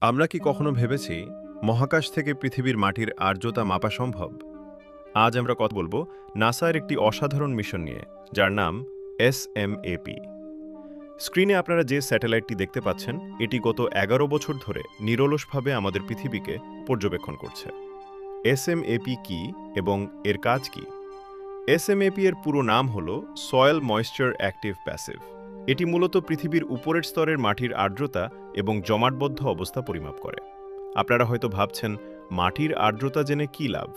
আমরা কি কখনো ভেবেছি মহাকাশ থেকে পৃথিবীর মাটির আর্দ্রতা মাপা সম্ভব? আজ আমরা কথা বলবো নাসার একটি অসাধারণ মিশন নিয়ে, যার নাম এসএমএপি। স্ক্রিনে আপনারা যে স্যাটেলাইটটি দেখতে পাচ্ছেন, এটি গত ১১ বছর ধরে নিরলসভাবে আমাদের পৃথিবীকে পর্যবেক্ষণ করছে। এসএমএপি কি এবং এর কাজ কি? এসএমএপি এর পুরো নাম হল সয়েল ময়েশ্চার অ্যাক্টিভ প্যাসিভ। এটি মূলত পৃথিবীর উপরের স্তরের মাটির আর্দ্রতা এবং জমাটবদ্ধ অবস্থা পরিমাপ করে। আপনারা হয়তো ভাবছেন, মাটির আর্দ্রতা জেনে কী লাভ?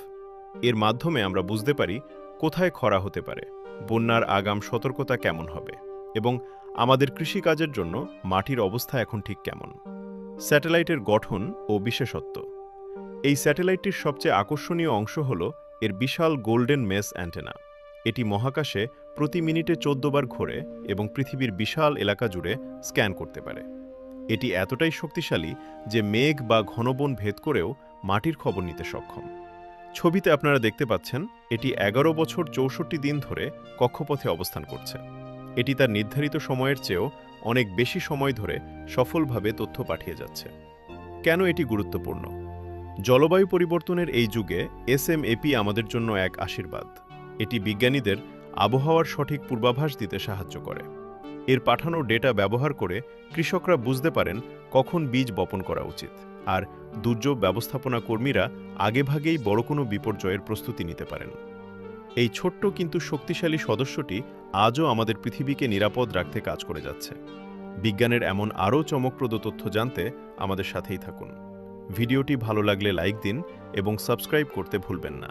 এর মাধ্যমে আমরা বুঝতে পারি কোথায় খরা হতে পারে, বন্যার আগাম সতর্কতা কেমন হবে এবং আমাদের কৃষিকাজের জন্য মাটির অবস্থা এখন ঠিক কেমন। স্যাটেলাইটের গঠন ও বিশেষত্ব। এই স্যাটেলাইটটির সবচেয়ে আকর্ষণীয় অংশ হল এর বিশাল গোল্ডেন মেস অ্যান্টেনা। এটি মহাকাশে প্রতি মিনিটে ১৪ বার ঘোরে এবং পৃথিবীর বিশাল এলাকা জুড়ে স্ক্যান করতে পারে। এটি এতটাই শক্তিশালী যে মেঘ বা ঘনবন ভেদ করেও মাটির খবর নিতে সক্ষম। ছবিতে আপনারা দেখতে পাচ্ছেন, এটি ১১ বছর ৬৪ দিন ধরে কক্ষপথে অবস্থান করছে। এটি তার নির্ধারিত সময়ের চেয়েও অনেক বেশি সময় ধরে সফলভাবে তথ্য পাঠিয়ে যাচ্ছে। কেন এটি গুরুত্বপূর্ণ? জলবায়ু পরিবর্তনের এই যুগে এসএমএপি আমাদের জন্য এক আশীর্বাদ। এটি বিজ্ঞানীদের আবহাওয়ার সঠিক পূর্বাভাস দিতে সাহায্য করে। এর পাঠানো ডেটা ব্যবহার করে কৃষকরা বুঝতে পারেন কখন বীজ বপন করা উচিত, আর দুর্যোগ ব্যবস্থাপনা কর্মীরা আগেভাগেই বড় কোনো বিপর্যয়ের প্রস্তুতি নিতে পারেন। এই ছোট্ট কিন্তু শক্তিশালী সদস্যটি আজও আমাদের পৃথিবীকে নিরাপদ রাখতে কাজ করে যাচ্ছে। বিজ্ঞানের এমন আরও চমকপ্রদ তথ্য জানতে আমাদের সাথেই থাকুন। ভিডিওটি ভালো লাগলে লাইক দিন এবং সাবস্ক্রাইব করতে ভুলবেন না।